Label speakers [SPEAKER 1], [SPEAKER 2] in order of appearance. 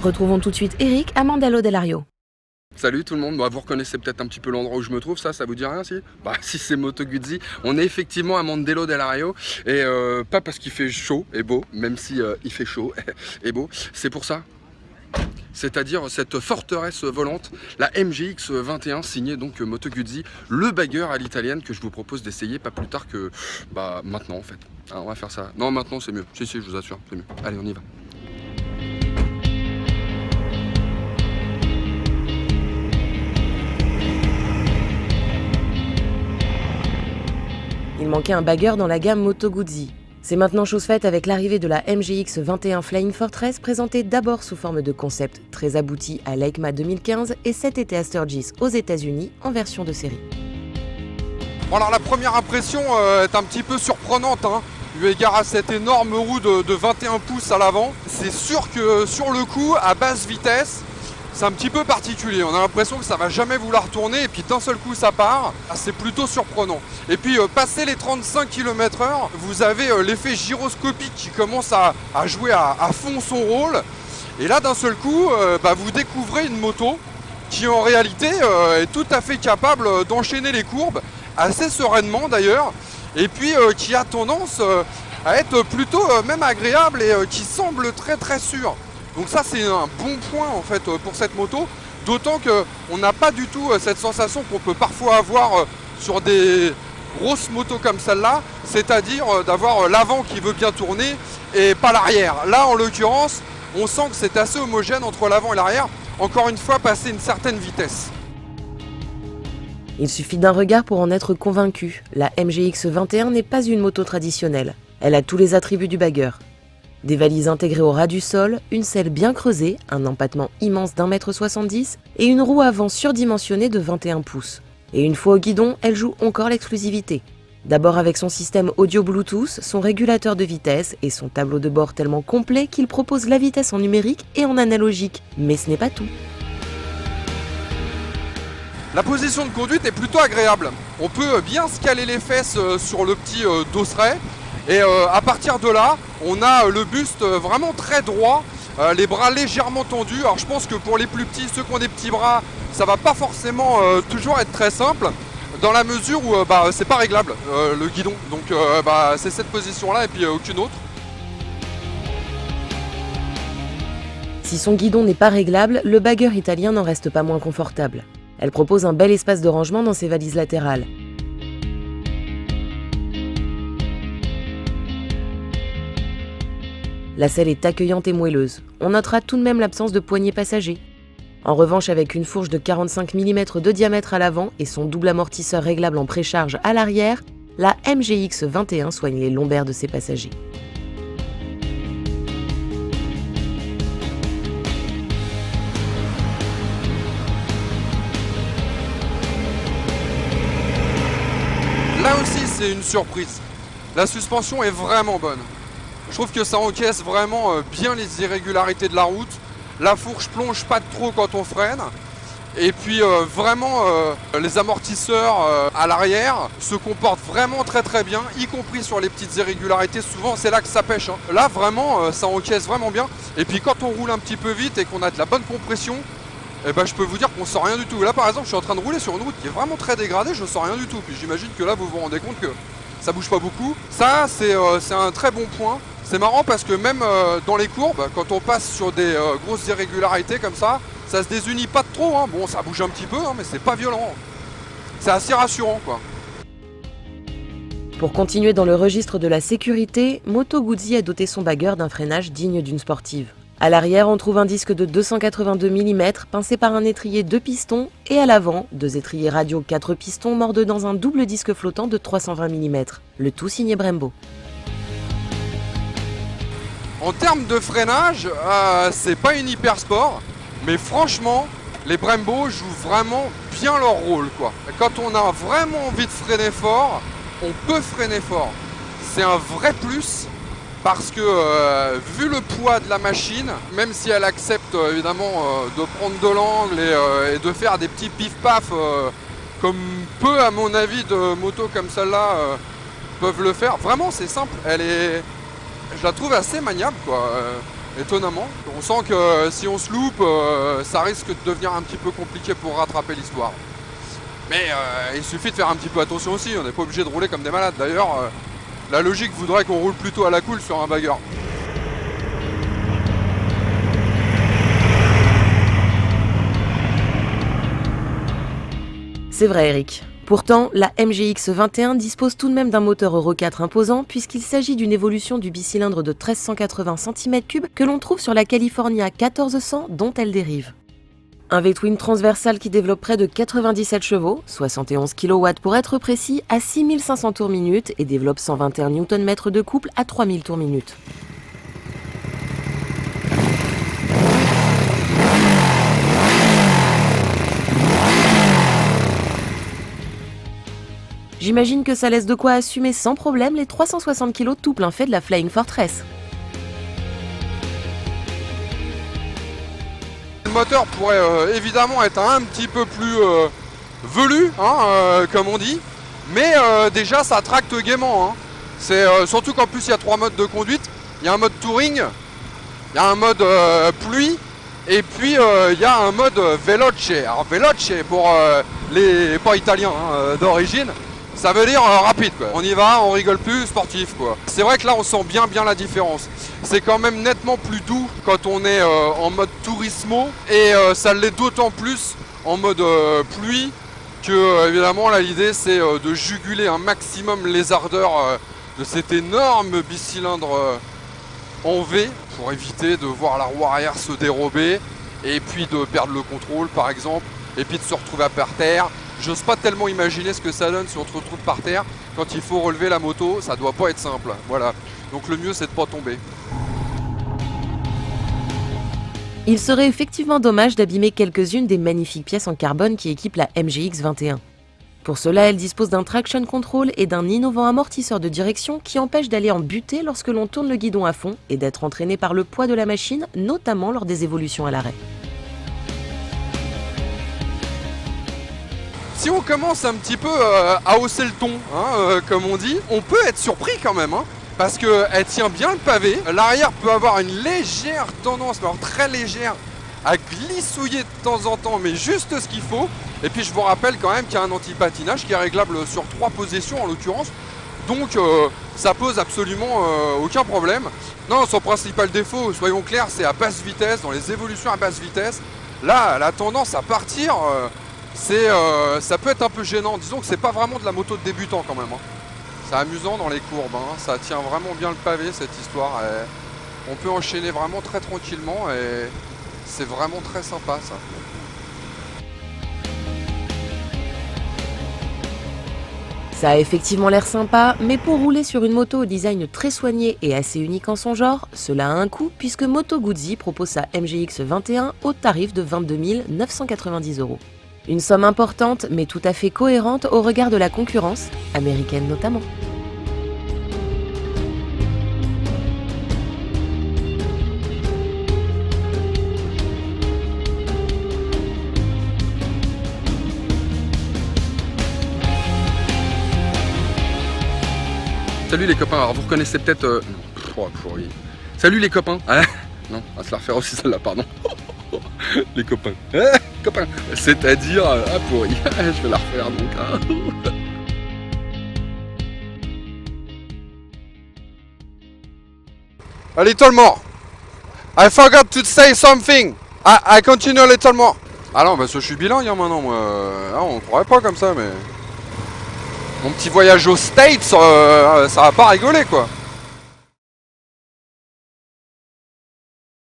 [SPEAKER 1] Retrouvons tout de suite Eric à Mandello Delario.
[SPEAKER 2] Salut tout le monde, vous reconnaissez peut-être un petit peu l'endroit où je me trouve, ça vous dit rien si? Si c'est Moto Guzzi, on est effectivement à Mandello Delario et pas parce qu'il fait chaud et beau, même si il fait chaud et beau, c'est pour ça. C'est-à-dire cette forteresse volante, la MGX 21 signée donc Moto Guzzi, le bagger à l'italienne que je vous propose d'essayer pas plus tard que maintenant en fait. Alors on va faire ça. Non maintenant c'est mieux, si je vous assure, c'est mieux. Allez on y va.
[SPEAKER 1] Il manquait un bagger dans la gamme Moto Guzzi. C'est maintenant chose faite avec l'arrivée de la MGX 21 Flying Fortress, présentée d'abord sous forme de concept très abouti à l'EICMA 2015 et cet été à Sturgis aux États-Unis en version de série.
[SPEAKER 3] Bon alors la première impression est un petit peu surprenante, eu égard à cette énorme roue de 21 pouces à l'avant. C'est sûr que sur le coup, à basse vitesse, c'est un petit peu particulier, on a l'impression que ça va jamais vouloir tourner et puis d'un seul coup ça part, c'est plutôt surprenant. Et puis passé les 35 km/h, vous avez l'effet gyroscopique qui commence à jouer à fond son rôle. Et là d'un seul coup, vous découvrez une moto qui en réalité est tout à fait capable d'enchaîner les courbes, assez sereinement d'ailleurs, et puis qui a tendance à être plutôt même agréable et qui semble très très sûre. Donc ça c'est un bon point en fait pour cette moto, d'autant qu'on n'a pas du tout cette sensation qu'on peut parfois avoir sur des grosses motos comme celle-là, c'est-à-dire d'avoir l'avant qui veut bien tourner et pas l'arrière. Là en l'occurrence, on sent que c'est assez homogène entre l'avant et l'arrière, encore une fois passé une certaine vitesse.
[SPEAKER 1] Il suffit d'un regard pour en être convaincu, la MGX 21 n'est pas une moto traditionnelle. Elle a tous les attributs du bagger. Des valises intégrées au ras du sol, une selle bien creusée, un empattement immense d'1,70 m et une roue avant surdimensionnée de 21 pouces. Et une fois au guidon, elle joue encore l'exclusivité. D'abord avec son système audio Bluetooth, son régulateur de vitesse et son tableau de bord tellement complet qu'il propose la vitesse en numérique et en analogique. Mais ce n'est pas tout.
[SPEAKER 3] La position de conduite est plutôt agréable. On peut bien se caler les fesses sur le petit dosseret. Et à partir de là, on a le buste vraiment très droit, les bras légèrement tendus. Alors je pense que pour les plus petits, ceux qui ont des petits bras, ça va pas forcément toujours être très simple, dans la mesure où c'est pas réglable le guidon. Donc c'est cette position-là et puis aucune autre.
[SPEAKER 1] Si son guidon n'est pas réglable, le bagger italien n'en reste pas moins confortable. Elle propose un bel espace de rangement dans ses valises latérales. La selle est accueillante et moelleuse. On notera tout de même l'absence de poignée passager. En revanche, avec une fourche de 45 mm de diamètre à l'avant et son double amortisseur réglable en précharge à l'arrière, la MGX 21 soigne les lombaires de ses passagers.
[SPEAKER 3] Là aussi, c'est une surprise. La suspension est vraiment bonne. Je trouve que ça encaisse vraiment bien les irrégularités de la route. La fourche plonge pas trop quand on freine. Et puis vraiment les amortisseurs à l'arrière se comportent vraiment très très bien, y compris sur les petites irrégularités. Souvent c'est là que ça pêche. Là vraiment ça encaisse vraiment bien. Et puis quand on roule un petit peu vite et qu'on a de la bonne compression, je peux vous dire qu'on sent rien du tout. Là par exemple je suis en train de rouler sur une route qui est vraiment très dégradée, je sens rien du tout. Puis j'imagine que là vous vous rendez compte que ça bouge pas beaucoup. Ça c'est un très bon point. C'est marrant parce que même dans les courbes, quand on passe sur des grosses irrégularités comme ça se désunit pas trop, Bon, ça bouge un petit peu, mais c'est pas violent. C'est assez rassurant, quoi.
[SPEAKER 1] Pour continuer dans le registre de la sécurité, Moto Guzzi a doté son bagger d'un freinage digne d'une sportive. À l'arrière, on trouve un disque de 282 mm pincé par un étrier 2 pistons et à l'avant, 2 étriers radio 4 pistons mordus dans un double disque flottant de 320 mm. Le tout signé Brembo.
[SPEAKER 3] En termes de freinage, c'est pas une hyper sport, mais franchement, les Brembo jouent vraiment bien leur rôle, quoi. Quand on a vraiment envie de freiner fort, on peut freiner fort. C'est un vrai plus parce que vu le poids de la machine, même si elle accepte évidemment de prendre de l'angle et de faire des petits pif-paf comme peu à mon avis de motos comme celle-là peuvent le faire, vraiment c'est simple, je la trouve assez maniable, quoi. étonnamment. On sent que si on se loupe, ça risque de devenir un petit peu compliqué pour rattraper l'histoire. Mais il suffit de faire un petit peu attention aussi, on n'est pas obligé de rouler comme des malades. D'ailleurs, la logique voudrait qu'on roule plutôt à la cool sur un bagger.
[SPEAKER 1] C'est vrai, Eric. Pourtant, la MGX 21 dispose tout de même d'un moteur Euro 4 imposant puisqu'il s'agit d'une évolution du bicylindre de 1380 cm3 que l'on trouve sur la California 1400 dont elle dérive. Un V-twin transversal qui développe près de 97 chevaux, 71 kW pour être précis, à 6500 tours minute et développe 121 Nm de couple à 3000 tours minute. J'imagine que ça laisse de quoi assumer sans problème les 360 kg tout plein fait de la Flying Fortress.
[SPEAKER 3] Le moteur pourrait évidemment être un petit peu plus velu, hein, comme on dit, mais déjà ça tracte gaiement. Hein. C'est surtout qu'en plus il y a 3 modes de conduite. Il y a un mode touring, il y a un mode pluie, et puis il y a un mode veloce. Alors veloce pour les pas italiens hein, d'origine. Ça veut dire rapide quoi. On y va, on rigole plus, sportif quoi. C'est vrai que là on sent bien la différence. C'est quand même nettement plus doux quand on est en mode tourismo et ça l'est d'autant plus en mode pluie que évidemment là l'idée c'est de juguler un maximum les ardeurs de cet énorme bicylindre en V pour éviter de voir la roue arrière se dérober et puis de perdre le contrôle par exemple et puis de se retrouver par terre. J'ose pas tellement imaginer ce que ça donne si on se retrouve par terre quand il faut relever la moto, ça doit pas être simple, voilà. Donc le mieux c'est de pas tomber.
[SPEAKER 1] Il serait effectivement dommage d'abîmer quelques-unes des magnifiques pièces en carbone qui équipent la MGX 21. Pour cela, elle dispose d'un traction control et d'un innovant amortisseur de direction qui empêche d'aller en butée lorsque l'on tourne le guidon à fond et d'être entraîné par le poids de la machine, notamment lors des évolutions à l'arrêt.
[SPEAKER 3] Si on commence un petit peu à hausser le ton, hein, comme on dit, on peut être surpris quand même, hein, parce qu'elle tient bien le pavé. L'arrière peut avoir une légère tendance, mais alors très légère, à glissouiller de temps en temps, mais juste ce qu'il faut. Et puis je vous rappelle quand même qu'il y a un anti-patinage qui est réglable sur 3 positions en l'occurrence. Donc ça pose absolument aucun problème. Non, son principal défaut, soyons clairs, c'est à basse vitesse, dans les évolutions à basse vitesse. Là, elle a tendance à partir... ça peut être un peu gênant, disons que c'est pas vraiment de la moto de débutant quand même. Hein. C'est amusant dans les courbes, hein. Ça tient vraiment bien le pavé cette histoire. On peut enchaîner vraiment très tranquillement et c'est vraiment très sympa ça.
[SPEAKER 1] Ça a effectivement l'air sympa, mais pour rouler sur une moto au design très soigné et assez unique en son genre, cela a un coût puisque Moto Guzzi propose sa MGX 21 au tarif de 22 990 €. Une somme importante, mais tout à fait cohérente au regard de la concurrence, américaine notamment.
[SPEAKER 2] Salut les copains, alors vous reconnaissez peut-être... Oh, pourri. Salut les copains. Ah, non, on va se la refaire aussi celle-là, pardon. Les copains. Copains. C'est-à-dire... Ah pourri. Je vais la refaire donc.
[SPEAKER 3] A little more. I forgot to say something. I continue a little more. Ah non, parce que je suis bilingue hein, maintenant, moi. Ah, on ne croirait pas comme ça, mais... Mon petit voyage aux States, ça va pas rigoler, quoi.